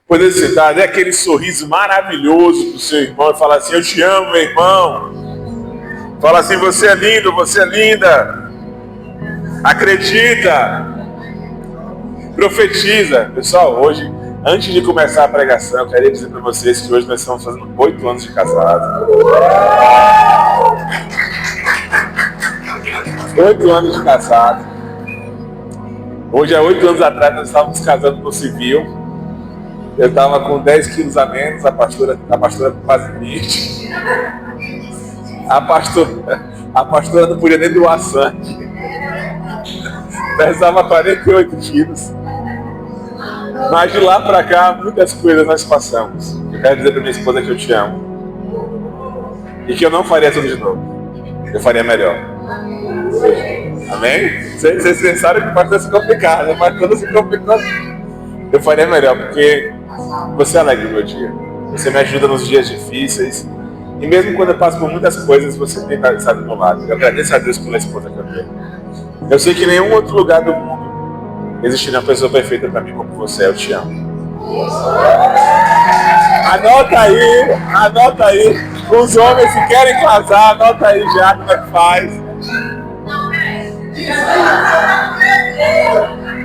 Poder sentar, dê aquele sorriso maravilhoso pro seu irmão e falar assim: eu te amo, meu irmão. Fala assim: você é lindo, você é linda. Acredita. Profetiza. Pessoal, hoje, antes de começar a pregação, eu queria dizer para vocês que hoje nós estamos fazendo 8 anos de casado. 8 anos de casado. Hoje, há 8 anos atrás, nós estávamos casando no civil. Eu estava com 10 quilos a menos, a pastora com quase 20. A pastora não podia nem doar sangue. Pesava 48 quilos. Mas de lá para cá, muitas coisas nós passamos. Eu quero dizer para minha esposa que eu te amo. E que eu não faria tudo de novo. Eu faria melhor. Amém? Vocês pensaram que pode ser complicado, mas quando se complicou, eu faria melhor, porque você alegra o meu dia. Você me ajuda nos dias difíceis. E mesmo quando eu passo por muitas coisas, você tem estado do meu lado. Eu agradeço a Deus pela esposa que eu tenho. Eu sei que em nenhum outro lugar do mundo existiria uma pessoa perfeita para mim como você. Eu te amo. Anota aí. Os homens que querem casar, anota aí já como é que faz.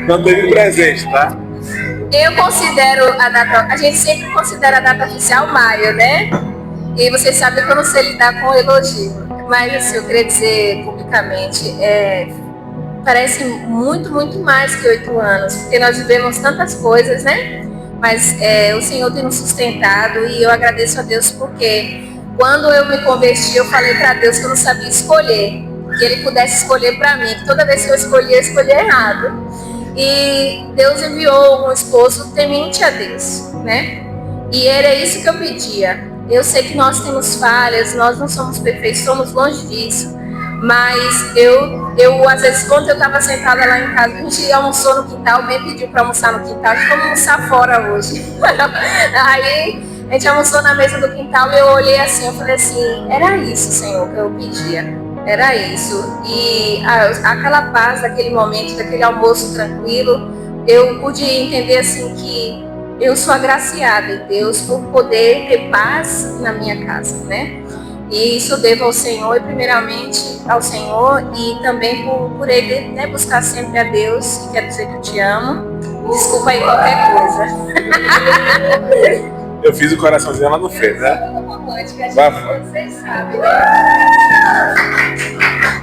Não teve presente, tá? Eu considero a data, a gente sempre considera a data oficial maio, né? E vocês sabem que eu não sei lidar com elogio. Mas assim, eu queria dizer publicamente, parece muito, muito mais que 8 anos, porque nós vivemos tantas coisas, né? Mas o Senhor tem nos sustentado e eu agradeço a Deus porque quando eu me converti, eu falei para Deus que eu não sabia escolher, que Ele pudesse escolher para mim, que toda vez que eu escolhia errado. E Deus enviou um esposo temente a Deus, né? E era isso que eu pedia. Eu sei que nós temos falhas, nós não somos perfeitos, somos longe disso. Mas eu às vezes, quando eu estava sentada lá em casa, a gente almoçou no quintal, bem pediu para almoçar no quintal, vamos almoçar fora hoje. Aí a gente almoçou na mesa do quintal e eu olhei assim, eu falei assim, era isso, Senhor, que eu pedia. Era isso. E aquela paz daquele momento, daquele almoço tranquilo, eu pude entender assim que eu sou agraciada em Deus por poder ter paz na minha casa, né? E isso eu devo ao Senhor, e primeiramente ao Senhor, e também por Ele, né, buscar sempre a Deus, e quero dizer que eu te amo. Desculpa aí qualquer coisa. Eu fiz o coraçãozinho, ela não fez, né? Vocês sabem.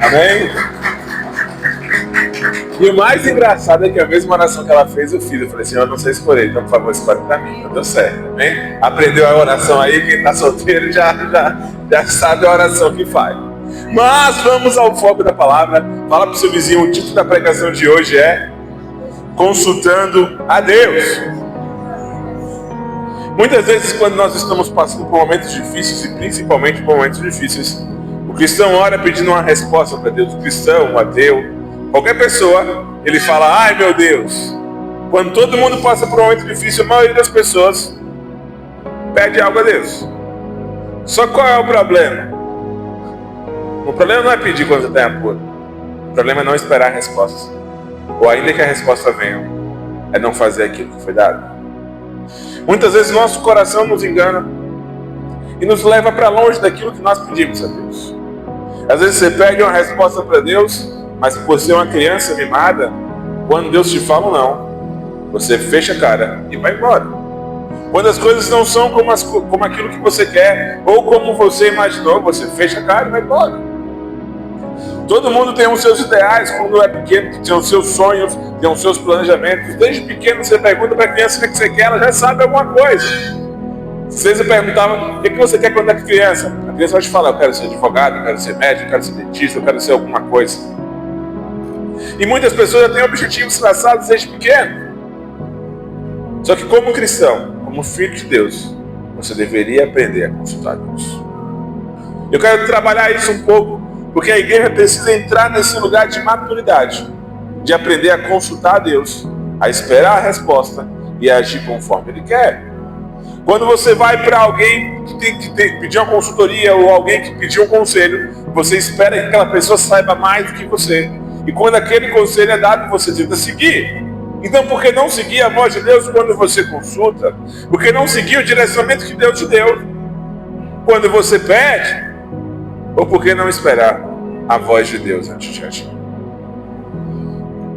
Amém? E o mais engraçado é que a mesma oração que ela fez, eu fiz. Eu falei assim, eu não sei escolher, então por favor, escolhe pra mim. Então deu certo, amém? Aprendeu a oração aí, quem tá solteiro já sabe a oração que faz. Mas vamos ao foco da palavra. Fala pro seu vizinho, o título da pregação de hoje é Consultando a Deus. Muitas vezes, quando nós estamos passando por momentos difíceis, e principalmente por momentos difíceis, o cristão ora pedindo uma resposta para Deus. O cristão, o ateu, qualquer pessoa, ele fala, ai meu Deus. Quando todo mundo passa por um momento difícil, a maioria das pessoas pede algo a Deus. Só qual é o problema? O problema não é pedir quando você está em apuro. O problema é não esperar a resposta. Ou ainda que a resposta venha, é não fazer aquilo que foi dado. Muitas vezes nosso coração nos engana e nos leva para longe daquilo que nós pedimos a Deus. Às vezes você pede uma resposta para Deus, mas por ser uma criança mimada, quando Deus te fala um não, você fecha a cara e vai embora. Quando as coisas não são como aquilo que você quer, ou como você imaginou, você fecha a cara e vai embora. Todo mundo tem os seus ideais, quando é pequeno, tem os seus sonhos, tem os seus planejamentos. Desde pequeno você pergunta para a criança o que você quer, ela já sabe alguma coisa. Se você perguntava, o que você quer quando é criança? A criança vai te falar, eu quero ser advogado, eu quero ser médico, eu quero ser dentista, eu quero ser alguma coisa. E muitas pessoas já têm objetivos traçados desde pequeno. Só que como cristão, como filho de Deus, você deveria aprender a consultar Deus. Eu quero trabalhar isso um pouco, porque a igreja precisa entrar nesse lugar de maturidade, de aprender a consultar a Deus, a esperar a resposta e a agir conforme Ele quer. Quando você vai para alguém que tem que pedir uma consultoria ou alguém que pediu um conselho, você espera que aquela pessoa saiba mais do que você. E quando aquele conselho é dado, você tenta seguir. Então por que não seguir a voz de Deus quando você consulta? Por que não seguir o direcionamento que Deus te deu quando você pede? Ou por que não esperar a voz de Deus antes de agir?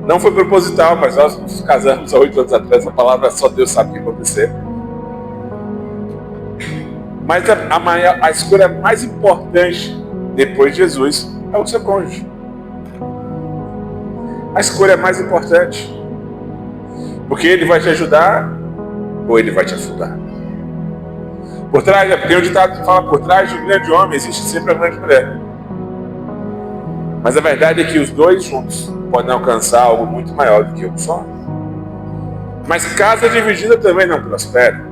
Não foi proposital, mas nós nos casamos há 8 anos atrás. A palavra só Deus sabe o que aconteceu. Mas a escolha mais importante depois de Jesus é o seu cônjuge. A escolha mais importante. Porque ele vai te ajudar ou ele vai te afundar. Por trás, tem um ditado que fala, por trás de um grande homem existe sempre uma grande mulher. Mas a verdade é que os dois juntos podem alcançar algo muito maior do que um só. Mas casa dividida também não prospera.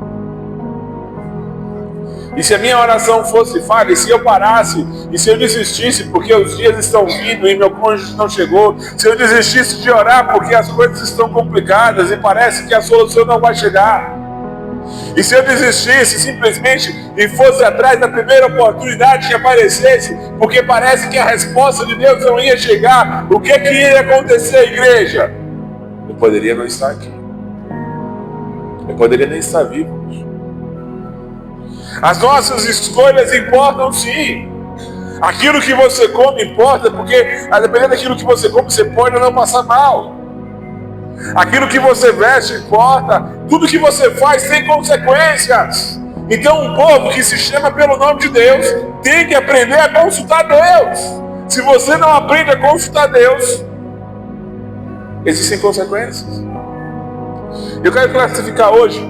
E se a minha oração fosse falha, e se eu parasse, e se eu desistisse porque os dias estão vindo e meu cônjuge não chegou, se eu desistisse de orar porque as coisas estão complicadas e parece que a solução não vai chegar, e se eu desistisse simplesmente e fosse atrás da primeira oportunidade que aparecesse, porque parece que a resposta de Deus não ia chegar, o que ia acontecer, igreja? Eu poderia não estar aqui. Eu poderia nem estar vivo. As nossas escolhas importam sim. Aquilo que você come importa, porque dependendo daquilo que você come, você pode não passar mal. Aquilo que você veste importa. Tudo que você faz tem consequências. Então um povo que se chama pelo nome de Deus tem que aprender a consultar Deus. Se você não aprende a consultar Deus, existem consequências. Eu quero classificar hoje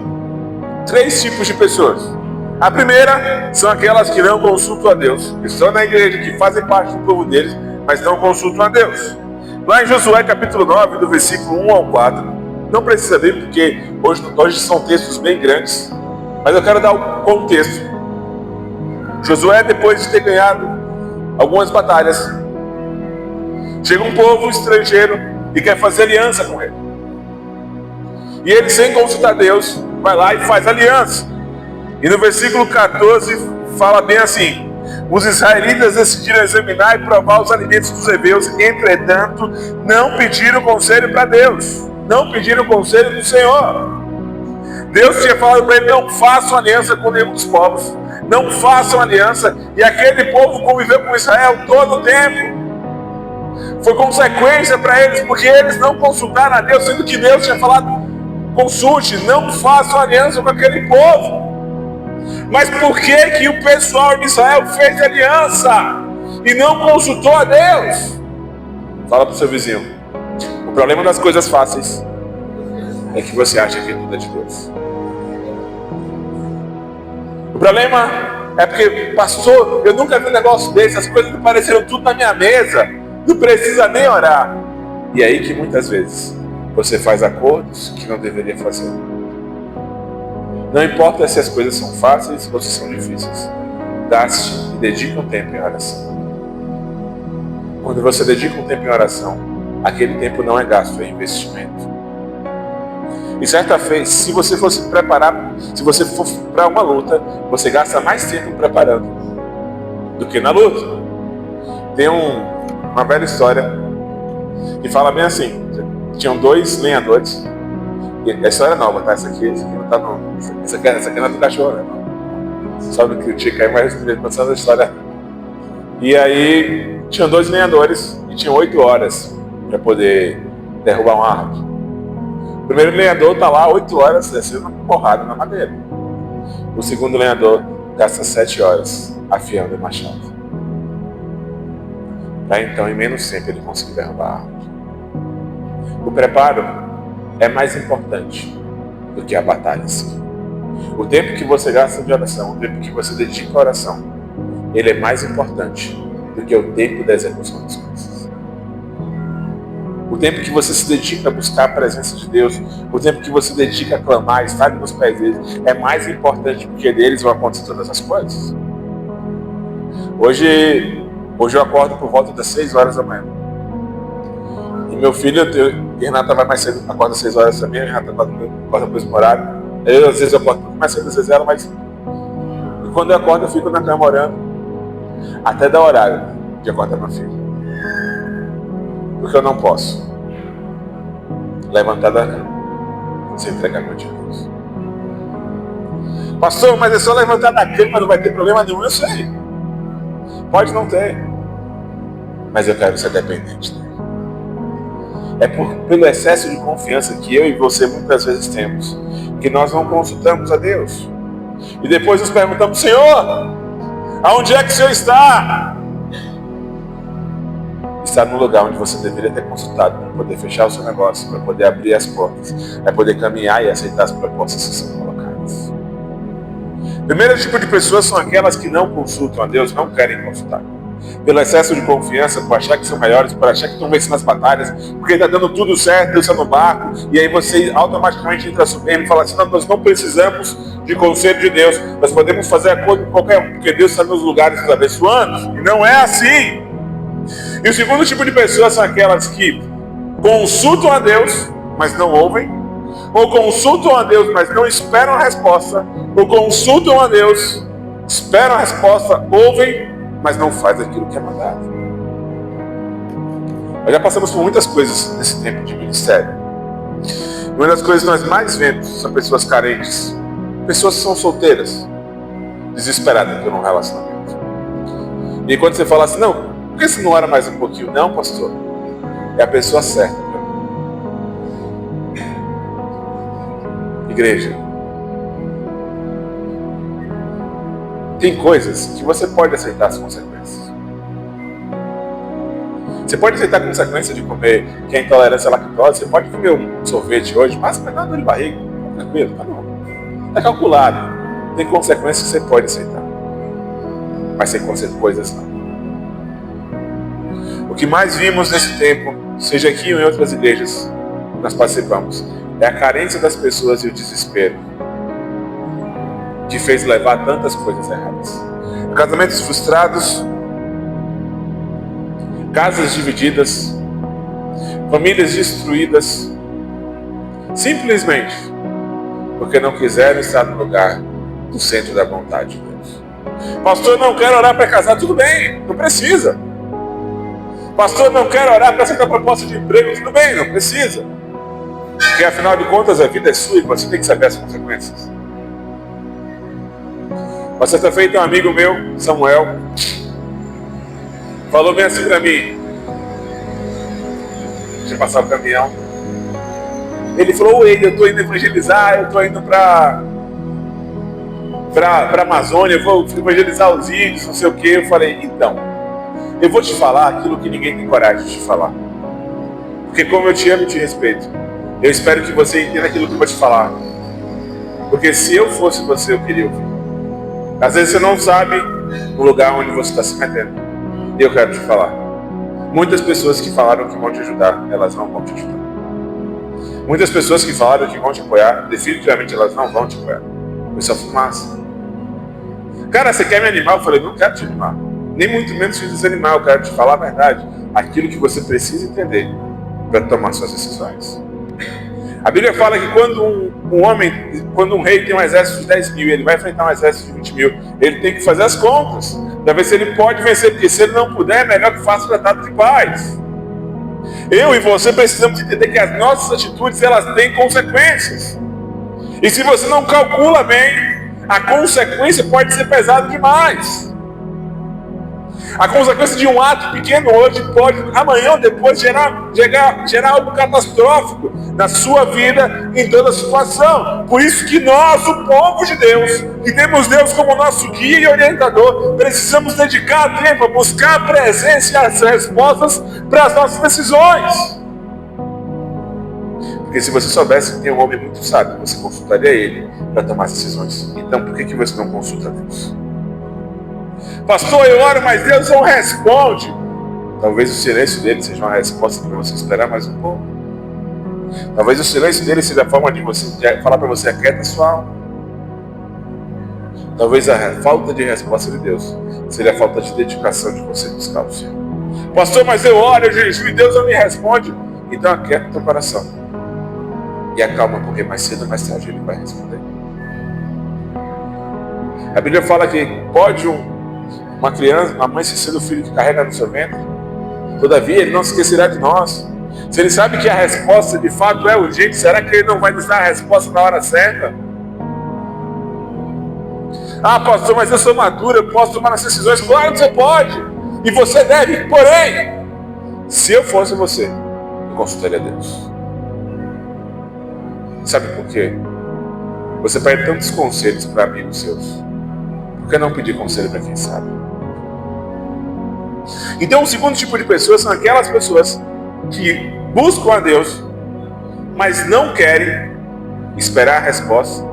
3 tipos de pessoas. A primeira são aquelas que não consultam a Deus, que estão na igreja, que fazem parte do povo deles, mas não consultam a Deus. Lá em Josué capítulo 9, do versículo 1 ao 4, não precisa ver porque hoje são textos bem grandes, mas eu quero dar o contexto. Josué, depois de ter ganhado algumas batalhas, chega um povo estrangeiro e quer fazer aliança com ele. E ele, sem consultar Deus, vai lá e faz aliança. E no versículo 14 fala bem assim: os israelitas decidiram examinar e provar os alimentos dos heveus, entretanto não pediram conselho para Deus, não pediram conselho do Senhor. Deus tinha falado para ele: não façam aliança com nenhum dos povos, não façam aliança. E aquele povo conviveu com Israel todo o tempo. Foi consequência para eles, porque eles não consultaram a Deus, sendo que Deus tinha falado: consulte, não façam aliança com aquele povo. Mas por que o pessoal de Israel fez aliança e não consultou a Deus? Fala para o seu vizinho: o problema das coisas fáceis é que você acha que tudo é de Deus. O problema é porque, pastor, eu nunca vi um negócio desse, as coisas me pareceram tudo na minha mesa, não precisa nem orar. E é aí que muitas vezes você faz acordos que não deveria fazer. Não importa se as coisas são fáceis ou se são difíceis, gaste e dedique um tempo em oração. Quando você dedica um tempo em oração, aquele tempo não é gasto, é investimento. E certa vez, se você for se preparar, se você for para uma luta, você gasta mais tempo preparando do que na luta. Tem uma velha história que fala bem assim: tinham 2 lenhadores. A história é nova, tá? Essa aqui não tá no. Essa aqui não é do cachorro, né? Sabe que o Tica aí, mas pensando na história. E aí tinham 2 lenhadores e tinham 8 horas para poder derrubar uma árvore. O primeiro lenhador tá lá 8 horas descendo porrada na madeira. O segundo lenhador gasta 7 horas afiando o machado. Para então, em menos tempo, ele conseguir derrubar a árvore. O preparo é mais importante do que a batalha em si. O tempo que você gasta de oração, o tempo que você dedica à oração, ele é mais importante do que o tempo da execução das coisas. O tempo que você se dedica a buscar a presença de Deus, o tempo que você dedica a clamar, estar nos pés deles, é mais importante porque deles vão acontecer todas as coisas. Hoje eu acordo por volta das 6 horas da manhã. E meu filho, Renata vai mais cedo, acorda às 6 horas também, Renata acorda para o mesmo horário. Às vezes eu acordo mais cedo, às vezes ela, mas quando eu acordo eu fico na cama orando, até dar horário de acordar meu filho. Porque eu não posso levantar da cama você entregar a mão de Deus. Pastor, mas é só levantar da cama, não vai ter problema nenhum. Eu sei. Pode não ter. Mas eu quero ser dependente dele. É pelo excesso de confiança que eu e você muitas vezes temos, que nós não consultamos a Deus. E depois nos perguntamos: Senhor, aonde é que o Senhor está? Está no lugar onde você deveria ter consultado para poder fechar o seu negócio, para poder abrir as portas, para poder caminhar e aceitar as propostas que são colocadas. O primeiro tipo de pessoas são aquelas que não consultam a Deus, não querem consultar. Pelo excesso de confiança, por achar que são maiores, por achar que estão vencendo as batalhas, porque está dando tudo certo, Deus está no barco, e aí você automaticamente entra supremo e fala assim: não, nós não precisamos de conselho de Deus, nós podemos fazer acordo com qualquer um, porque Deus está nos lugares nos abençoando. E não é assim. E o segundo tipo de pessoas são aquelas que consultam a Deus, mas não ouvem, ou consultam a Deus, mas não esperam a resposta, ou consultam a Deus, esperam a resposta, ouvem, mas não faz aquilo que é mandado. Nós já passamos por muitas coisas nesse tempo de ministério. Uma das coisas que nós mais vemos são pessoas carentes, pessoas que são solteiras, desesperadas por um relacionamento. E quando você fala assim: não, por que você não ora mais um pouquinho? Não, pastor, é a pessoa certa. Igreja, tem coisas que você pode aceitar as consequências. Você pode aceitar a consequência de comer, que é intolerância à lactose. Você pode comer um sorvete hoje, mas vai dar dor de barriga, tranquilo, tá bom. Está calculado. Tem consequências que você pode aceitar, mas tem coisas não. O que mais vimos nesse tempo, seja aqui ou em outras igrejas que nós participamos, é a carência das pessoas e o desespero que fez levar tantas coisas erradas. Casamentos frustrados, casas divididas, famílias destruídas, simplesmente porque não quiseram estar no lugar do centro da vontade de Deus. Pastor, não quero orar para casar. Tudo bem, não precisa. Pastor, não quero orar para aceitar proposta de emprego. Tudo bem, não precisa. Porque afinal de contas a vida é sua e você tem que saber as consequências. Uma sexta-feira tem um amigo meu, Samuel, falou bem assim para mim. Deixa eu passar o caminhão. Ele falou: oi, eu estou indo evangelizar, eu estou indo para a Amazônia, eu vou evangelizar os índios, não sei o que. Eu falei: então, eu vou te falar aquilo que ninguém tem coragem de te falar. Porque como eu te amo e te respeito, eu espero que você entenda aquilo que eu vou te falar. Porque se eu fosse você, eu queria ouvir. Às vezes você não sabe o lugar onde você está se metendo. E eu quero te falar. Muitas pessoas que falaram que vão te ajudar, elas não vão te ajudar. Muitas pessoas que falaram que vão te apoiar, definitivamente elas não vão te apoiar. Foi só fumaça. Cara, você quer me animar? Eu falei: não quero te animar. Nem muito menos te desanimar, eu quero te falar a verdade. Aquilo que você precisa entender para tomar suas decisões. A Bíblia fala que quando um rei tem um exército de 10 mil, ele vai enfrentar um exército de 20 mil, ele tem que fazer as contas, para ver se ele pode vencer, porque se ele não puder, é melhor que faça o tratado de paz. Eu e você precisamos entender que as nossas atitudes, elas têm consequências. E se você não calcula bem, a consequência pode ser pesada demais. A consequência de um ato pequeno hoje pode, amanhã ou depois, gerar algo catastrófico na sua vida, em toda situação. Por isso que nós, o povo de Deus, que temos Deus como nosso guia e orientador, precisamos dedicar tempo a buscar a presença e as respostas para as nossas decisões. Porque se você soubesse que tem um homem muito sábio, você consultaria ele para tomar as decisões. Então por que você não consulta Deus? Pastor, eu oro, mas Deus não responde. Talvez o silêncio dele seja uma resposta para você esperar mais um pouco. Talvez o silêncio dele seja a forma de falar para você: aquieta sua alma. Talvez a falta de resposta de Deus seja a falta de dedicação de você buscar o Senhor. Pastor, mas eu oro, eu jejuo e Deus não me responde. Então aquieta o teu coração e acalma, porque mais cedo ou mais tarde ele vai responder. A Bíblia fala que pode uma criança, uma mãe esquecer do filho que carrega no seu ventre, todavia ele não se esquecerá de nós. Se ele sabe que a resposta de fato é urgente, será que ele não vai nos dar a resposta na hora certa? Ah, pastor, mas eu sou maduro, eu posso tomar as decisões. Claro que você pode, e você deve. Porém, se eu fosse você, eu consultaria Deus. Sabe por quê? Você pede tantos conselhos para amigos seus. Por que não pedir conselho para quem sabe? Então, o segundo tipo de pessoas são aquelas pessoas que buscam a Deus, mas não querem esperar a resposta,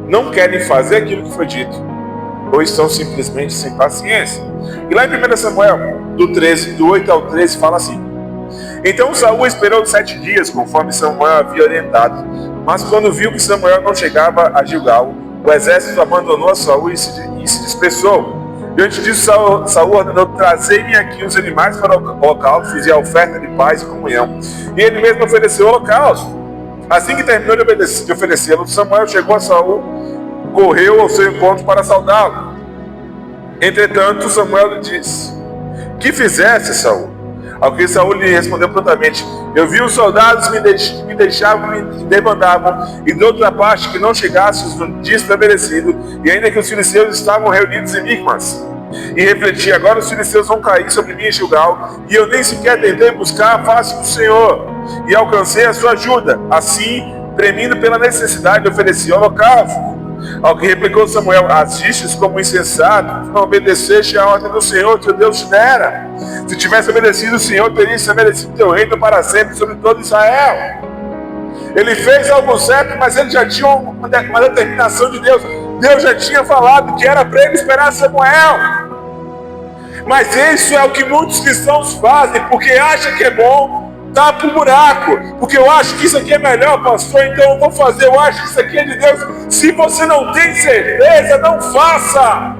não querem fazer aquilo que foi dito, ou estão simplesmente sem paciência. E lá em 1 Samuel, do 8 ao 13, fala assim: Então Saul esperou 7 dias, conforme Samuel havia orientado, mas quando viu que Samuel não chegava a Gilgal, o exército abandonou Saul e se dispersou. Diante disso, Saul ordenou: Trazei-me aqui os animais para o holocausto, fiz a oferta de paz e comunhão. E ele mesmo ofereceu o holocausto. Assim que terminou de oferecê-lo, Samuel chegou a Saul, correu ao seu encontro para saudá-lo. Entretanto, Samuel lhe disse: Que fizeste, Saul? Ao que Saul lhe respondeu prontamente: Eu vi os soldados me deixavam e debandavam, e de outra parte que não chegasses no dia estabelecido, e ainda que os filisteus estavam reunidos em Micmas. E refleti: Agora os filisteus vão cair sobre mim em Gilgal, e eu nem sequer tentei buscar a face do Senhor, e alcancei a sua ajuda. Assim, tremendo pela necessidade, ofereci holocausto. Ao que replicou Samuel: Agistes como insensato, não obedeceste a ordem do Senhor, teu Deus te dera. Se tivesse obedecido o Senhor, teria estabelecido teu reino para sempre sobre todo Israel. Ele fez algo certo, mas ele já tinha uma determinação de Deus. Deus já tinha falado que era para ele esperar Samuel. Mas isso é o que muitos cristãos fazem, porque acham que é bom, tá pro buraco, porque eu acho que isso aqui é melhor, pastor, então eu vou fazer, eu acho que isso aqui é de Deus. Se você não tem certeza, não faça.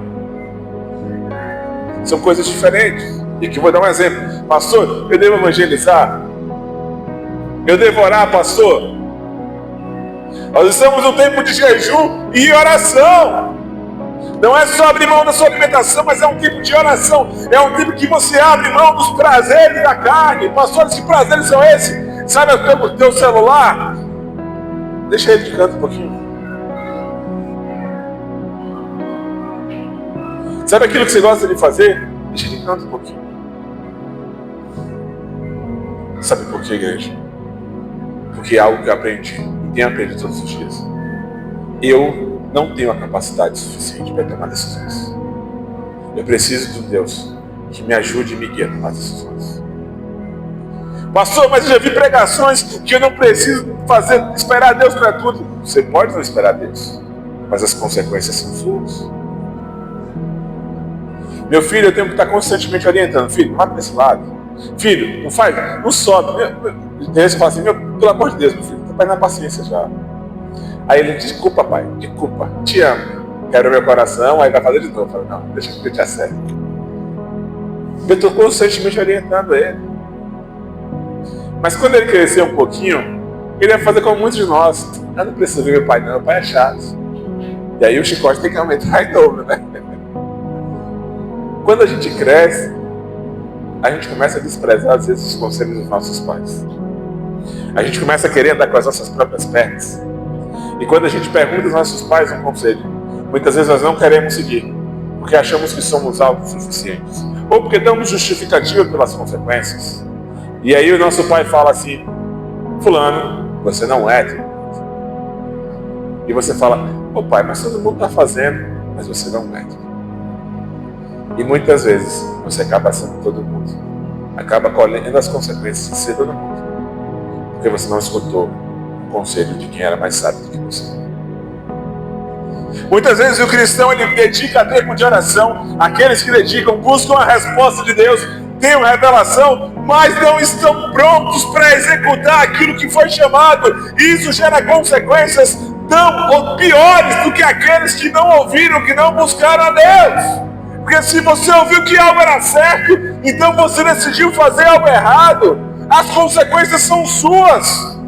São coisas diferentes. E aqui eu vou dar um exemplo. Pastor, eu devo evangelizar? Eu devo orar, pastor? Nós estamos num tempo de jejum e oração. Não é só abrir mão da sua alimentação, mas é um tempo de oração. É um tempo que você abre mão dos prazeres da carne. Pastor, que prazeres são esses? Sabe o teu celular? Deixa ele de canto um pouquinho. Sabe aquilo que você gosta de fazer? Deixa ele de canto um pouquinho. Sabe por quê, igreja? Porque é algo que eu aprendi e tenho aprendido todos os dias. Eu não tenho a capacidade suficiente para tomar decisões. Eu preciso de um Deus que me ajude e me guie a tomar decisões. Pastor, mas eu já vi pregações que eu não preciso esperar Deus para tudo. Você pode não esperar Deus, mas as consequências são suas. Meu filho, eu tenho que estar constantemente orientando. Filho, vai para esse lado. Filho, não faz, não sobe. Deus fala assim: pelo amor de Deus, meu filho, está perdendo a paciência já. Aí ele: desculpa, pai, desculpa, te amo, quero meu coração. Aí vai fazer de novo. Eu falo: não, deixa que eu te acerto. Eu estou constantemente orientando ele. Mas quando ele crescer um pouquinho, ele vai fazer como muitos de nós: eu não preciso ver meu pai, não, meu pai é chato. E aí o chicote tem que aumentar em dobro, né? Quando a gente cresce, a gente começa a desprezar às vezes os conselhos dos nossos pais. A gente começa a querer andar com as nossas próprias pernas. E quando a gente pergunta aos nossos pais um conselho, muitas vezes nós não queremos seguir, porque achamos que somos autossuficientes, ou porque damos justificativa pelas consequências. E aí o nosso pai fala assim: fulano, você não é. E você fala: ô pai, mas todo mundo está fazendo, mas você não é. E muitas vezes você acaba sendo todo mundo, acaba colhendo as consequências de ser todo mundo, porque você não escutou o conselho de quem era mais sábio do que você. Muitas vezes o cristão, ele dedica tempo de oração. Aqueles que dedicam, buscam a resposta de Deus, têm uma revelação, mas não estão prontos para executar aquilo que foi chamado. E isso gera consequências tão piores do que aqueles que não ouviram, que não buscaram a Deus. Porque se você ouviu que algo era certo, então você decidiu fazer algo errado, as consequências são suas.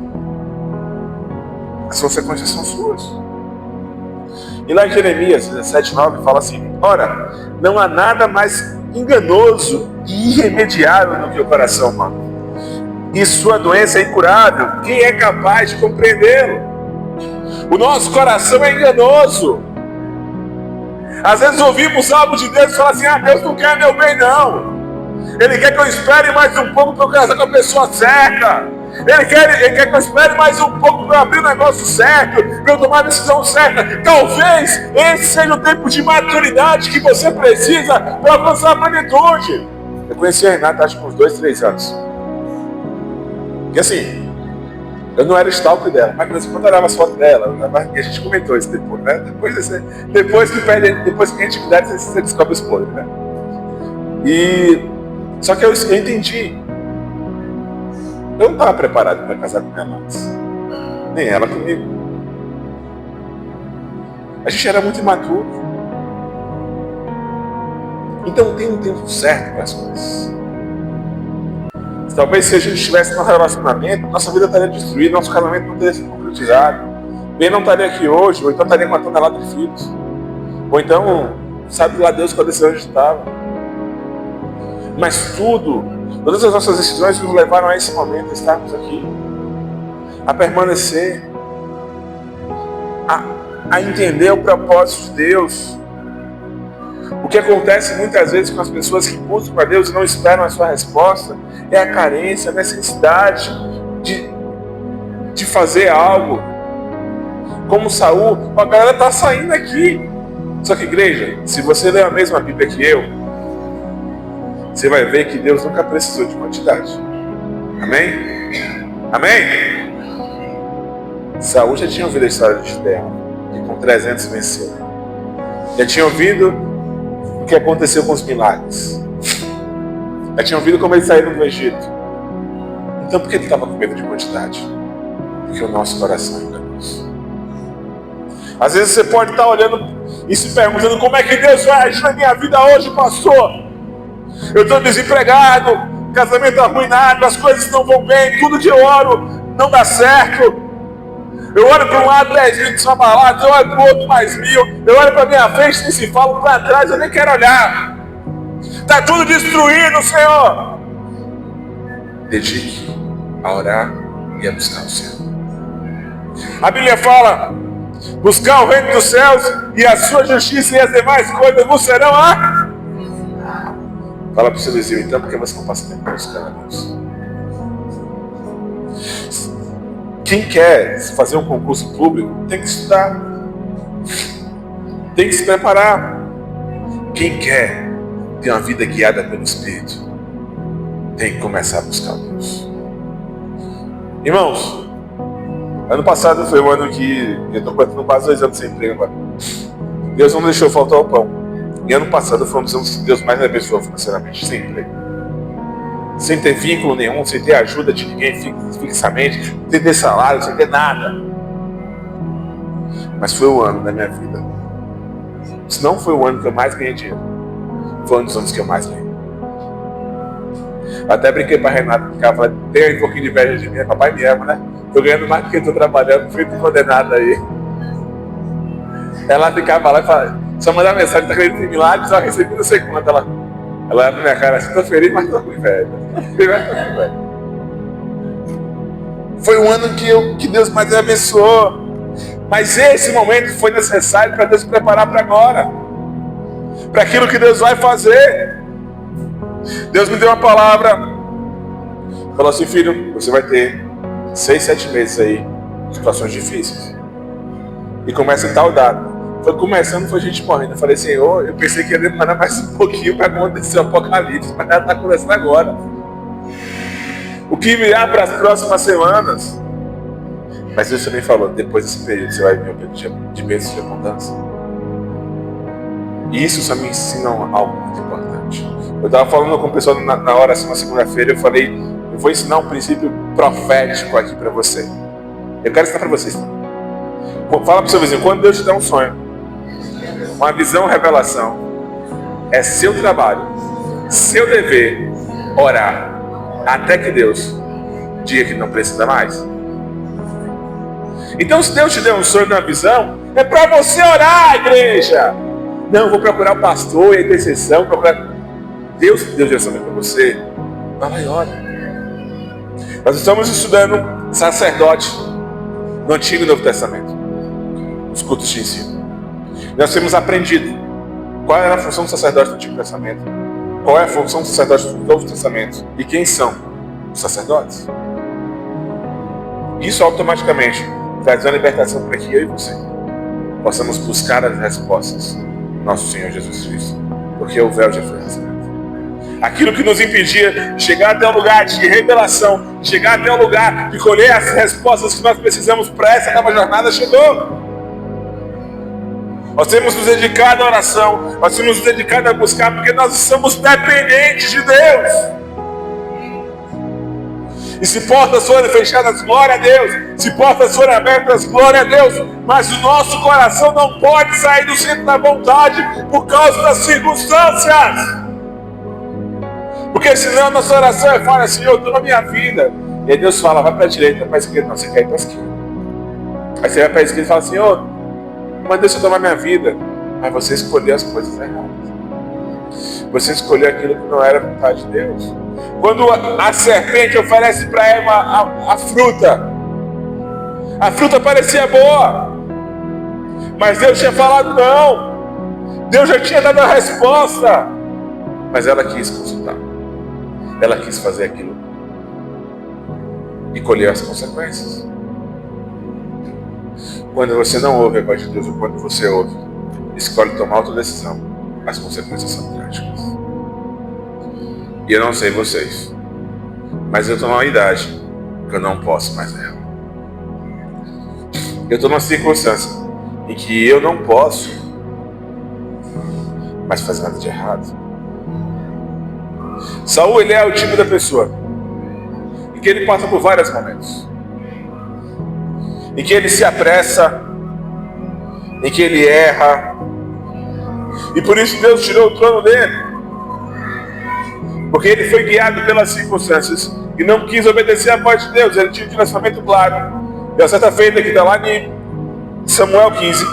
As consequências são suas. E lá em Jeremias 17:9 fala assim: ora, não há nada mais enganoso e irremediável do que o coração humano. e sua doença é incurável, quem é capaz de compreendê-lo? O nosso coração é enganoso. Às vezes ouvimos algo de Deus e falamos assim: Deus não quer meu bem não. Ele quer que eu espere mais um pouco para eu casar com a pessoa certa. Ele quer que eu espere mais um pouco para eu abrir o negócio certo, para eu tomar a decisão certa. Talvez esse seja o tempo de maturidade que você precisa para alcançar a plenitude. Eu conheci a Renata acho que uns 2, 3 anos. E assim, eu não era stalker dela, mas quando eu olhava as fotos dela, a gente comentou isso depois, né? Depois que a intimidade, você descobre os podres, né? Só que eu entendi. Eu não estava preparado para casar com ela antes. Nem ela comigo. A gente era muito imaturo. Então tem um tempo certo para as coisas. Talvez se a gente estivesse num relacionamento, nossa vida estaria destruída, nosso casamento não teria sido concretizado. Ben não estaria aqui hoje, ou então estaria com uma tonelada de filhos. Ou então, sabe lá Deus qual decisão a gente estava. Mas todas as nossas decisões nos levaram a esse momento, a estarmos aqui, a permanecer, a entender o propósito de Deus. O que acontece muitas vezes com as pessoas que buscam a Deus e não esperam a sua resposta é a carência, a necessidade de fazer algo. Como Saul, a galera está saindo aqui. Só que, igreja, se você ler a mesma Bíblia que eu, você vai ver que Deus nunca precisou de quantidade. Amém? Amém? Saul já tinha ouvido a história de Gideão, que com 300 venceu. Já tinha ouvido o que aconteceu com os milagres. Já tinha ouvido como eles saíram do Egito. Então por que ele estava com medo de quantidade? Porque o nosso coração é enganoso. Às vezes você pode estar olhando e se perguntando: como é que Deus vai agir na minha vida hoje, pastor? Eu estou desempregado, casamento arruinado, as coisas não vão bem, tudo que eu oro não dá certo. Eu olho para um lado 10 mil que são abalados, eu olho para o outro mais 1000, eu olho para a minha frente e se falo para trás, eu nem quero olhar. Está tudo destruído, Senhor. Dedique a orar e a buscar o Senhor. A Bíblia fala: buscar o reino dos céus e a sua justiça e as demais coisas vos serão Fala para o seu vizinho então, porque você não passa tempo para buscar a Deus. Quem quer fazer um concurso público tem que estudar, tem que se preparar. Quem quer ter uma vida guiada pelo Espírito tem que começar a buscar Deus. Irmãos, ano passado foi um ano que eu estou contando quase 2 anos sem emprego agora. Deus não deixou faltar o pão. E ano passado foi um dos anos que Deus mais me abençoou financeiramente, sem emprego. Sem ter vínculo nenhum, sem ter ajuda de ninguém fixamente, sem ter salário, sem ter nada. Mas foi o ano da minha vida. Se não foi o ano que eu mais ganhei dinheiro, foi um dos anos que eu mais ganhei. Eu até brinquei para a Renata, porque ela falou: tem um pouquinho de inveja de mim, papai me ama, né? Tô ganhando mais do que estou trabalhando, feito condenado aí. Ela ficava lá e falava, só mandar mensagem: tá acreditando em milagres? Só recebi não sei quanto. Ela olha pra minha cara assim: tô feliz, mas tô ruim, velho. Foi um ano que Deus mais me abençoou. Mas esse momento foi necessário para Deus preparar para agora, para aquilo que Deus vai fazer. Deus me deu uma palavra, falou assim: filho, você vai ter 6, 7 meses aí, situações difíceis, e começa em tal data. Foi começando, foi gente morrendo. Eu falei: Senhor, eu pensei que ia demorar mais um pouquinho para acontecer o apocalipse, mas ela está acontecendo agora. O que virá para as próximas semanas. Mas Deus também falou: depois desse período você vai ver o período de meses de abundância. E isso só me ensina algo muito importante. Eu estava falando com o pessoal na hora, assim, na segunda-feira, eu falei: eu vou ensinar um princípio profético aqui para você. Eu quero ensinar para vocês. Fala para o seu vizinho: quando Deus te dá um sonho, uma visão, revelação, é seu trabalho, seu dever, orar, até que Deus diga que não precisa mais. Então, se Deus te deu um sonho, uma visão, é para você orar, igreja. Não, vou procurar o pastor e a intercessão, procurar. Deus deu direção para você. Vai lá e ora. Nós estamos estudando sacerdote no Antigo e Novo Testamento, os cultos de ensino. Nós temos aprendido qual era a função do sacerdote do Antigo Testamento, qual é a função do sacerdote do Novo Testamento e quem são os sacerdotes. Isso automaticamente traz uma libertação para que eu e você possamos buscar as respostas do nosso Senhor Jesus Cristo, porque o véu já foi rasgado. Aquilo que nos impedia de chegar até o lugar de revelação, de chegar até o lugar de colher as respostas que nós precisamos para essa nova jornada, chegou. Nós temos nos dedicado à oração, nós temos nos dedicado a buscar, porque nós somos dependentes de Deus. E se portas forem fechadas, glória a Deus. Se portas forem abertas, glória a Deus. Mas o nosso coração não pode sair do centro da vontade por causa das circunstâncias. Porque senão a nossa oração é falar, Senhor, eu estou na minha vida. E aí Deus fala, vai para a direita, para a esquerda. Não, você quer ir para a esquerda. Aí você vai para a esquerda e fala, Senhor, mas deixa eu tomar minha vida. Mas você escolheu as coisas erradas. Você escolheu aquilo que não era a vontade de Deus. Quando a serpente oferece para Eva a fruta parecia boa. Mas Deus tinha falado não. Deus já tinha dado a resposta. Mas ela quis consultar. Ela quis fazer aquilo. E colher as consequências. Quando você não ouve a voz de Deus, ou quando você ouve, escolhe tomar outra decisão, as consequências são trágicas. E eu não sei vocês, mas eu estou numa idade que eu não posso mais errar. Eu estou numa circunstância em que eu não posso mais fazer nada de errado. Saul, ele é o tipo da pessoa em que ele passa por vários momentos, em que ele se apressa, em que ele erra, e por isso Deus tirou o trono dele, porque ele foi guiado pelas circunstâncias e não quis obedecer à voz de Deus. Ele tinha um direcionamento claro. E a certa feita que está lá em Samuel 15,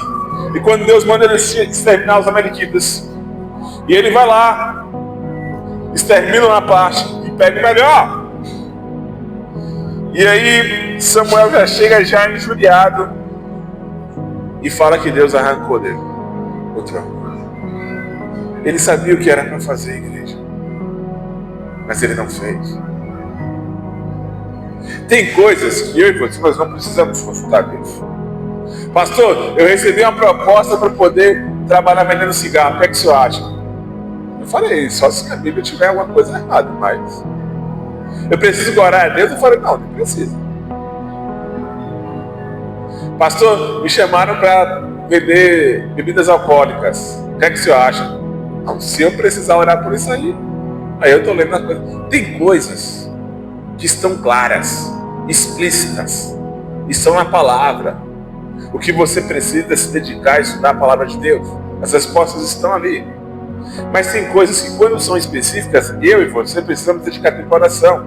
e quando Deus manda ele exterminar os amalequitas, e ele vai lá, extermina uma parte e pega o melhor. E aí Samuel já chega já injuriado e fala que Deus arrancou dele o trono. Ele sabia o que era para fazer, igreja, mas ele não fez. Tem coisas que eu e você nós não precisamos consultar Deus. Pastor, eu recebi uma proposta para poder trabalhar vendendo cigarro, o que é que o senhor acha? Eu falei, só se a Bíblia tiver alguma coisa errada, mas eu preciso orar a Deus. Eu falei, não precisa. Pastor, me chamaram para vender bebidas alcoólicas, o que é que o senhor acha? Não, se eu precisar orar por isso aí eu estou lendo as coisas. Tem coisas que estão claras, explícitas, e são na palavra. O que você precisa é se dedicar a estudar a palavra de Deus. As respostas estão ali. Mas tem coisas que, quando são específicas, eu e você precisamos dedicar tempo à oração.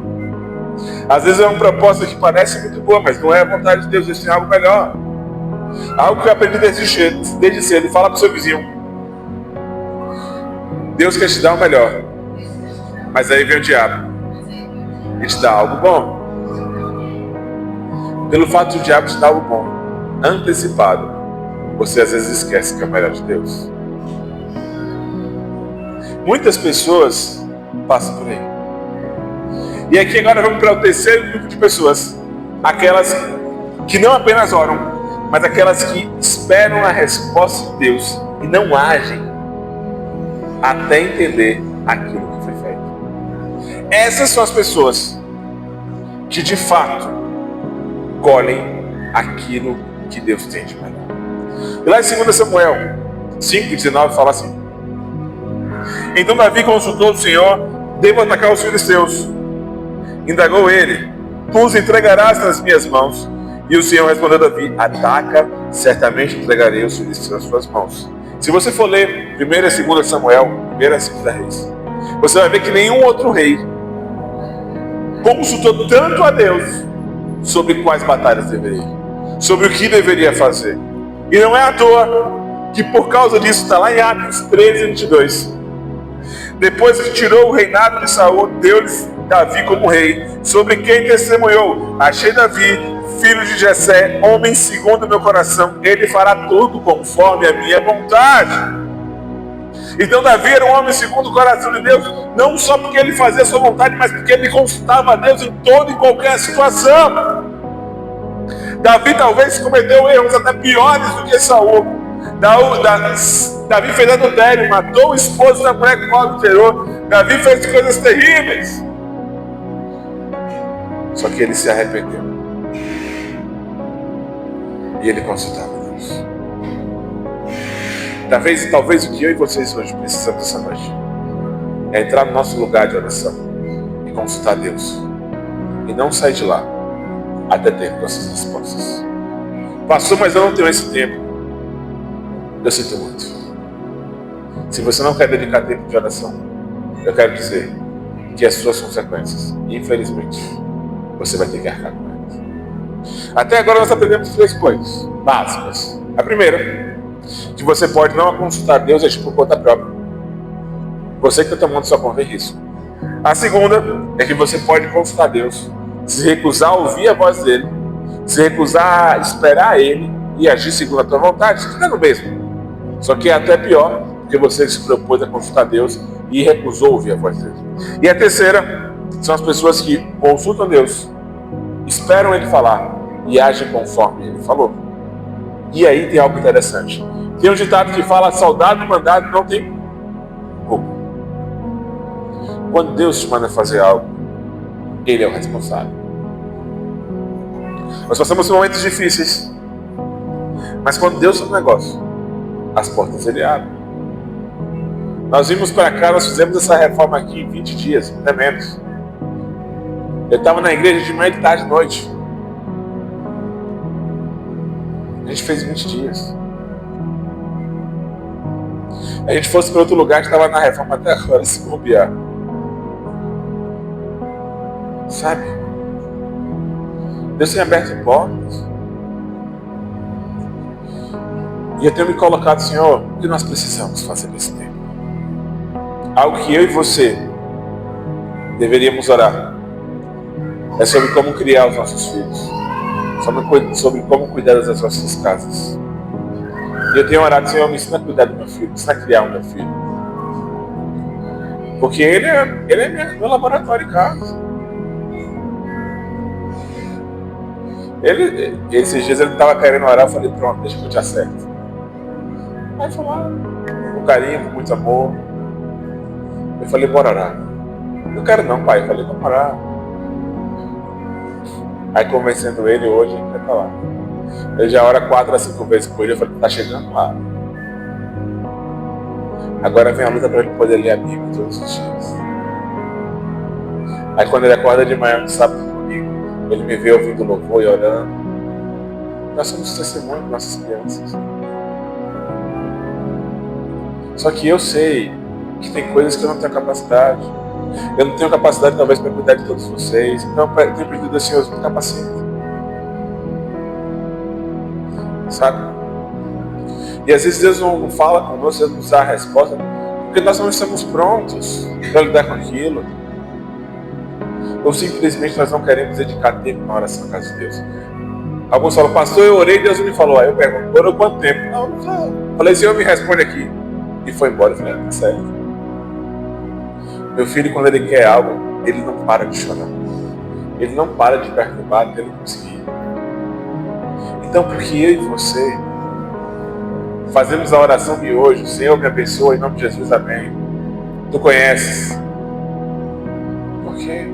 Às vezes é uma proposta que parece muito boa, mas não é a vontade de Deus. Deus tem algo melhor. Algo que eu aprendi desde cedo. Fala para o seu vizinho. Deus quer te dar o melhor, mas aí vem o diabo e te dá algo bom. Pelo fato de o diabo te dar algo bom antecipado, você às vezes esquece que é o melhor de Deus. Muitas pessoas passam por aí. E aqui agora vamos para o terceiro grupo de pessoas. Aquelas que não apenas oram, mas aquelas que esperam a resposta de Deus e não agem até entender aquilo que foi feito. Essas são as pessoas que de fato colhem aquilo que Deus tem de melhor. E lá em 2 Samuel 5:19 fala assim: então Davi consultou o Senhor, devo atacar os filisteus. Indagou ele: tu os entregarás nas minhas mãos? E o Senhor respondeu a Davi: ataca, certamente entregarei os filisteus nas suas mãos. Se você for ler 1 e 2 Samuel, 1 e 2 Reis, você vai ver que nenhum outro rei consultou tanto a Deus sobre quais batalhas deveria ir, sobre o que deveria fazer. E não é à toa que por causa disso está lá em Atos 13:22. Depois que tirou o reinado de Saul, deu-lhes Davi como rei, sobre quem testemunhou: achei Davi, filho de Jessé, homem segundo o meu coração, ele fará tudo conforme a minha vontade. Então Davi era um homem segundo o coração de Deus, não só porque ele fazia a sua vontade, mas porque ele consultava a Deus em toda e qualquer situação. Davi talvez cometeu erros até piores do que Saul. Davi fez adultério, matou o esposo da mulher que o adulterou. Davi fez coisas terríveis. Só que ele se arrependeu. E ele consultava Deus. Talvez o que eu e vocês hoje precisamos essa noite é entrar no nosso lugar de oração e consultar Deus. E não sair de lá até ter nossas respostas. Pastor, mas eu não tenho esse tempo. Eu sinto muito. Se você não quer dedicar tempo de oração, eu quero dizer que as suas consequências, infelizmente, você vai ter que arcar com elas. Até agora nós aprendemos 3 coisas básicas. A primeira, que você pode não consultar Deus por conta própria. Você que está tomando sua conta em risco. A segunda é que você pode consultar Deus, se recusar a ouvir a voz dele, se recusar a esperar ele e agir segundo a tua vontade. Isso tudo é no mesmo. Só que é até pior, porque você se propôs a consultar Deus e recusou ouvir a voz dele. E a terceira são as pessoas que consultam Deus, esperam ele falar e agem conforme ele falou. E aí tem algo interessante. Tem um ditado que fala: soldado mandado não tem culpa. Quando Deus te manda fazer algo, ele é o responsável. Nós passamos por momentos difíceis, mas quando Deus faz um negócio, as portas ele abre. Nós vimos para cá, nós fizemos essa reforma aqui em 20 dias, até menos. Eu estava na igreja de manhã, de tarde, de noite. A gente fez 20 dias. A gente fosse para outro lugar, estava na reforma até agora, se bobear. Sabe? Deus tem aberto portas. E eu tenho me colocado: Senhor, o que nós precisamos fazer nesse tempo? Algo que eu e você deveríamos orar é sobre como criar os nossos filhos, sobre como cuidar das nossas casas. E eu tenho orado: Senhor, me ensina a cuidar do meu filho, me ensina a criar o meu filho. Porque ele é meu laboratório em casa. Esses dias ele estava querendo orar, eu falei: pronto, deixa que eu te acerto. Aí foi lá, com carinho, com muito amor. Eu falei: bora orar. Não quero não, pai. Eu falei: vamos orar. Aí convencendo ele hoje, ele vai falar. Ele já ora 4 a 5 vezes por ele. Eu falei: tá chegando lá. Agora vem a luta para ele poder ler a Bíblia todos os dias. Aí quando ele acorda de manhã, no sábado comigo, ele me vê ouvindo louvor e orando. Nós somos testemunhos de nossas crianças. Só que eu sei que tem coisas que eu não tenho capacidade. Eu não tenho capacidade talvez para cuidar de todos vocês. Então eu tenho pedido ao Senhor: me capacita. Sabe? E às vezes Deus não fala conosco, Deus nos dá a resposta, porque nós não estamos prontos para lidar com aquilo. Ou simplesmente nós não queremos dedicar tempo na oração na casa de Deus. Alguns falam: pastor, eu orei e Deus me falou. Aí eu pergunto: orou quanto tempo? Não sei. Falei: Senhor, me responde aqui. E foi embora. Eu falei: tá certo. Meu filho, quando ele quer algo, ele não para de chorar. Ele não para de perturbar até ele conseguir. Então, porque eu e você fazemos a oração de hoje: Senhor, me abençoa, em nome de Jesus, amém. Tu conheces. Por quê?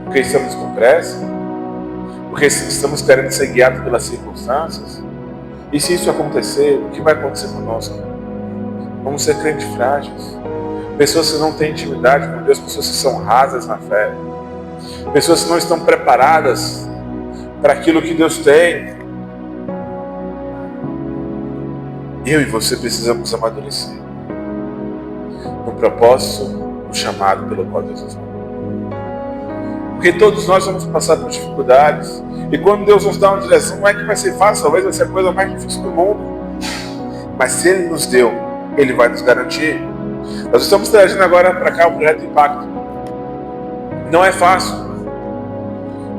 Porque estamos com pressa? Porque estamos querendo ser guiados pelas circunstâncias? E se isso acontecer, o que vai acontecer conosco? Vamos ser crentes frágeis. Pessoas que não têm intimidade com Deus, pessoas que são rasas na fé. Pessoas que não estão preparadas para aquilo que Deus tem. Eu e você precisamos amadurecer no propósito, no chamado pelo qual Deus nos chamou. Porque todos nós vamos passar por dificuldades. E quando Deus nos dá uma direção, não é que vai ser fácil, talvez vai ser a coisa mais difícil do mundo. Mas se Ele nos deu, Ele vai nos garantir. Nós estamos trazendo agora para cá o projeto Impacto. Não é fácil.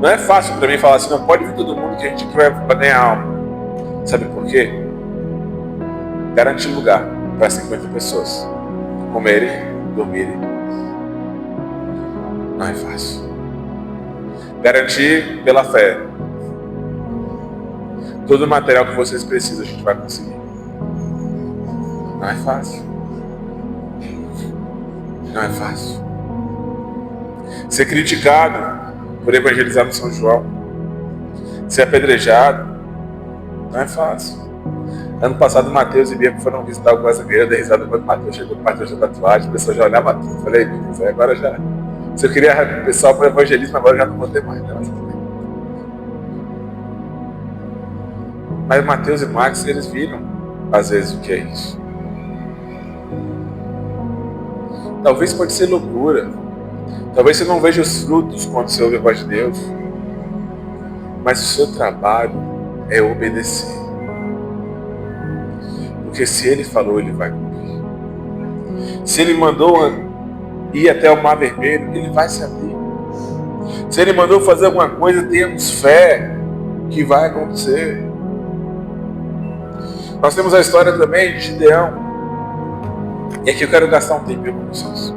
Não é fácil para mim falar assim, não pode vir todo mundo que a gente vai ganhar alma. Sabe por quê? Garantir lugar para 50 pessoas. Comerem, dormirem. Não é fácil. Garantir pela fé. Todo o material que vocês precisam a gente vai conseguir. Não é fácil. Não é fácil. Ser criticado por evangelizar no São João. Ser apedrejado. Não é fácil. Ano passado, Mateus e Bianca foram visitar algumas igrejas, da risada quando Mateus chegou com Mateus da tatuagem, a pessoa já olhava tudo. Eu falei, meu Deus, agora já. Se eu queria o pessoal para o evangelismo, agora já não vou ter mais, né? Mas Mateus e Max, eles viram, às vezes, o que é isso. Talvez pode ser loucura. Talvez você não veja os frutos quando você ouve a voz de Deus. Mas o seu trabalho é obedecer. Porque se Ele falou, Ele vai cumprir. Se Ele mandou ir até o Mar Vermelho, Ele vai se abrir. Se Ele mandou fazer alguma coisa, tenhamos fé que vai acontecer. Nós temos a história também de Gideão. E aqui eu quero gastar um tempinho com vocês.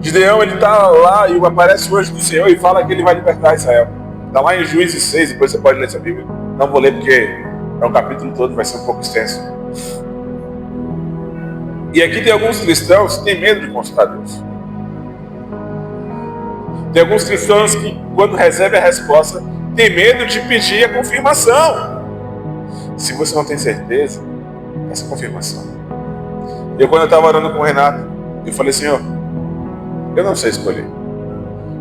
Gideão, ele está lá e aparece o anjo do Senhor e fala que ele vai libertar Israel. Está lá em Juízes 6, depois você pode ler essa Bíblia. Não vou ler porque é um capítulo todo, vai ser um pouco extenso. E aqui tem alguns cristãos que têm medo de consultar Deus. Tem alguns cristãos que, quando recebem a resposta, têm medo de pedir a confirmação. Se você não tem certeza, essa confirmação. Quando eu estava orando com o Renato, eu falei, Senhor, eu não sei escolher.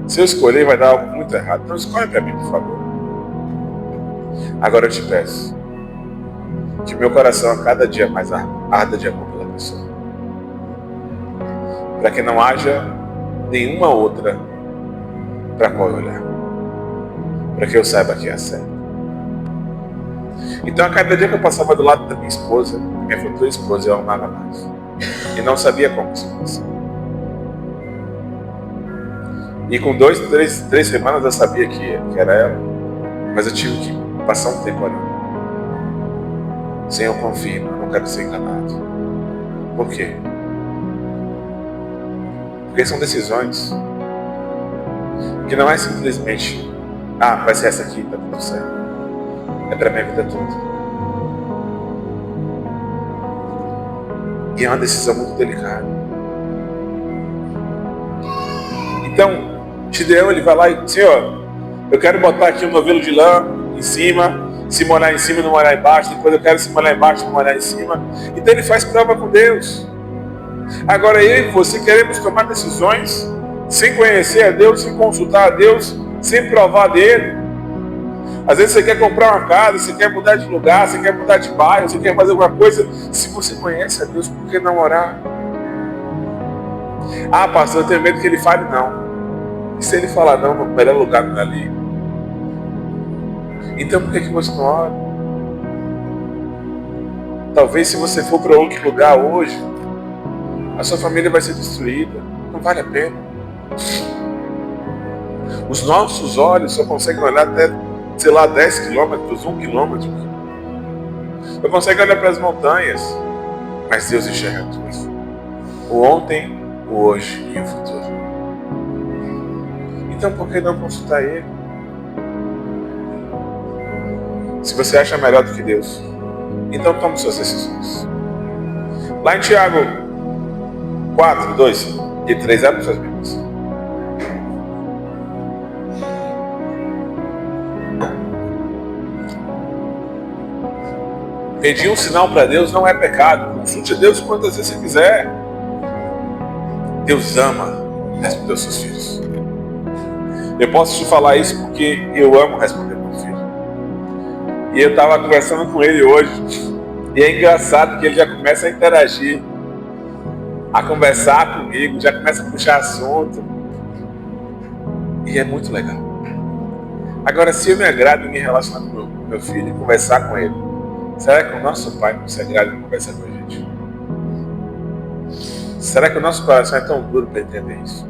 Se eu escolher, vai dar algo muito errado. Então escolhe para mim, por favor. Agora eu te peço que meu coração a cada dia mais arda de amor pela pessoa. Para que não haja nenhuma outra para qual eu olhar. Para que eu saiba que é a certa. Então a cada dia que eu passava do lado da minha esposa, minha futura esposa, eu amava mais. E não sabia como isso fosse. E com 3 semanas eu sabia que era ela. Mas eu tive que passar um tempo olhando. Senhor, confirma, eu não quero ser enganado. Por quê? Porque são decisões que não é simplesmente vai ser essa aqui, tá tudo certo. É para minha vida toda. E é uma decisão muito delicada. Então, Gideão, ele vai lá e diz, Senhor, eu quero botar aqui um novelo de lã em cima, se molhar em cima e não molhar embaixo, depois eu quero se molhar embaixo e não molhar em cima. Então ele faz prova com Deus. Agora eu e você queremos tomar decisões sem conhecer a Deus, sem consultar a Deus, sem provar dele. Às vezes você quer comprar uma casa, você quer mudar de lugar, você quer mudar de bairro, você quer fazer alguma coisa. Se você conhece a Deus, por que não orar? Pastor, eu tenho medo que ele fale não. E se ele falar não, o melhor lugar não é ali? Então por que você não ora? Talvez se você for para outro lugar hoje, a sua família vai ser destruída. Não vale a pena. Os nossos olhos só conseguem olhar até 10 quilômetros, 1 quilômetro. Eu consigo olhar para as montanhas, mas Deus enxerga tudo. O ontem, o hoje e o futuro. Então por que não consultar Ele? Se você acha melhor do que Deus, então tome suas decisões. Lá em Tiago 4, 2 e 3, abre suas Bíblias. Pedir um sinal para Deus não é pecado. Consulte a Deus quantas vezes você quiser. Deus ama responder aos seus filhos. Eu posso te falar isso porque eu amo responder ao meu filho. E eu estava conversando com ele hoje. E é engraçado que ele já começa a interagir, a conversar comigo, já começa a puxar assunto. E é muito legal. Agora, se eu me agrado em me relacionar com meu filho e conversar com ele, será que o nosso Pai não se agrada em conversar com a gente? Será que o nosso coração é tão duro para entender isso?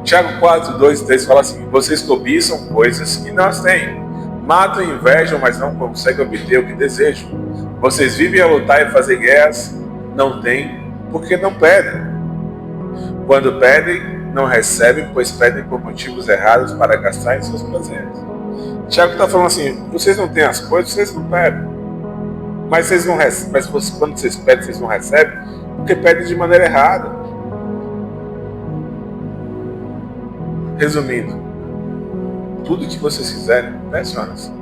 Tiago 4, 2 e 3 fala assim: vocês cobiçam coisas que não as têm. Matam e invejam, mas não conseguem obter o que desejam. Vocês vivem a lutar e fazer guerras, não têm, porque não pedem. Quando pedem, não recebem, pois pedem por motivos errados para gastar em seus prazeres. Tiago está falando assim: vocês não têm as coisas, vocês não pedem. Mas vocês não recebem, quando vocês pedem, vocês não recebem, porque pedem de maneira errada. Resumindo, tudo que vocês quiserem, peçam assim.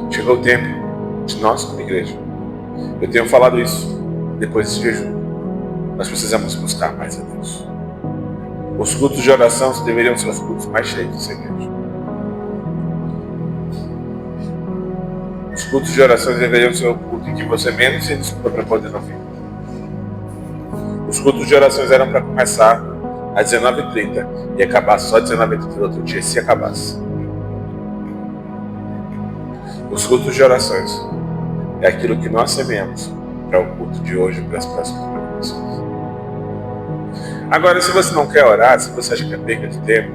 Chegou o tempo de nós, como igreja. Eu tenho falado isso depois desse jejum. Nós precisamos buscar mais a Deus. Os cultos de oração deveriam ser os cultos mais cheios dessa igreja. Os cultos de oração deveriam ser o culto em que você menos se desculpa para poder não vir. Os cultos de orações eram para começar às 19h30 e acabar só às 19h30 do outro dia, se acabasse. Os cultos de orações é aquilo que nós semeamos para o culto de hoje e para as próximas preparações. Agora, se você não quer orar, se você acha que é perda de tempo,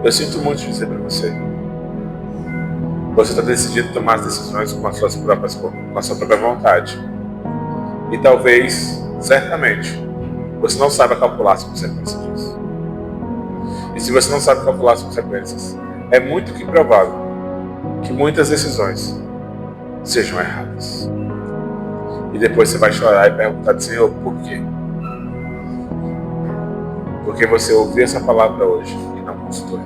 eu sinto muito dizer para você. Você está decidindo tomar as decisões com a sua própria vontade. E talvez, certamente, você não saiba calcular as consequências disso. E se você não sabe calcular as consequências, é muito que provável que muitas decisões sejam erradas. E depois você vai chorar e perguntar ao Senhor, por quê? Porque você ouviu essa palavra hoje e não consultou.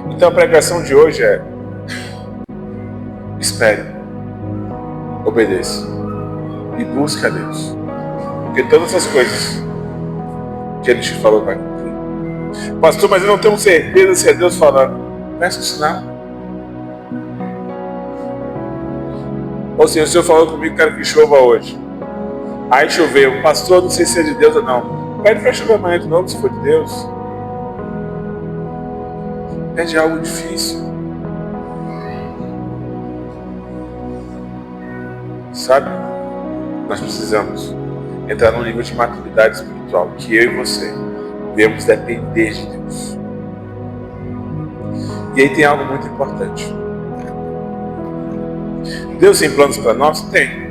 Então a pregação de hoje é: espere, obedeça e busque a Deus. Porque todas as coisas que Ele te falou vai cumprir. Pastor, mas eu não tenho certeza se é Deus falando. Peça um sinal. Ou seja, o Senhor falou comigo que quero que chova hoje. Aí choveu. Pastor, não sei se é de Deus ou não. Pede para chover amanhã de novo, se for de Deus. É de algo difícil. Sabe? Nós precisamos entrar num nível de maturidade espiritual que eu e você devemos depender de Deus. E aí tem algo muito importante. Deus tem planos para nós? Tem.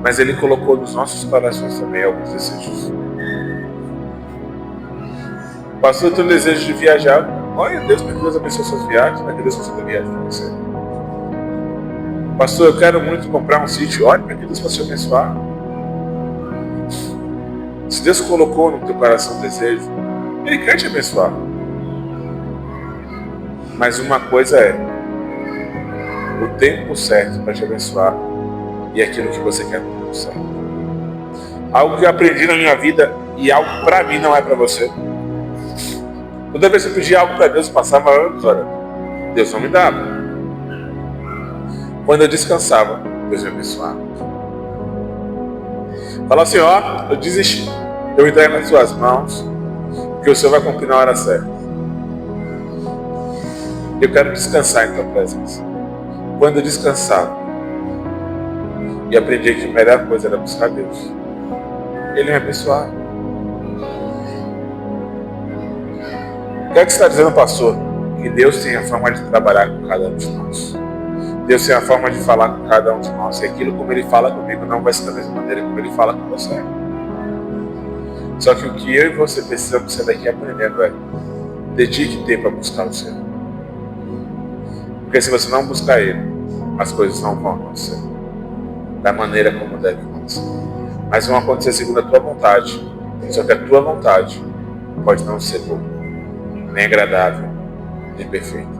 Mas Ele colocou nos nossos corações também alguns desejos. Pastor, eu tenho desejo de viajar. Olha, Deus, que Deus abençoe suas viagens, para que Deus possa viajar para você. Pastor, eu quero muito comprar um sítio. Olha, para que Deus possa te abençoar. Se Deus colocou no teu coração um desejo, Ele quer te abençoar. Mas uma coisa é o tempo certo para te abençoar e aquilo que você quer no tempo certo. Algo que eu aprendi na minha vida e algo para mim não é para você. Toda vez que eu pedia algo para Deus, passava anos orando. Deus não me dava. Quando eu descansava, Deus me abençoava. Fala assim, ó, eu desisti. Eu entrego nas suas mãos, que o Senhor vai cumprir na hora certa. Eu quero descansar em tua presença. Quando eu descansava e aprendi que a melhor coisa era buscar Deus, Ele me abençoava. O que é que você está dizendo, pastor? Que Deus tem a forma de trabalhar com cada um de nós. Deus tem a forma de falar com cada um de nós. E aquilo como Ele fala comigo não vai ser da mesma maneira como Ele fala com você. Só que o que eu e você precisamos ser daqui aprendendo é: dedique tempo a buscar o Senhor. Porque se você não buscar Ele, as coisas não vão acontecer da maneira como devem acontecer. Mas vão acontecer segundo a tua vontade. Só que a tua vontade pode não ser boa, nem agradável, nem perfeita.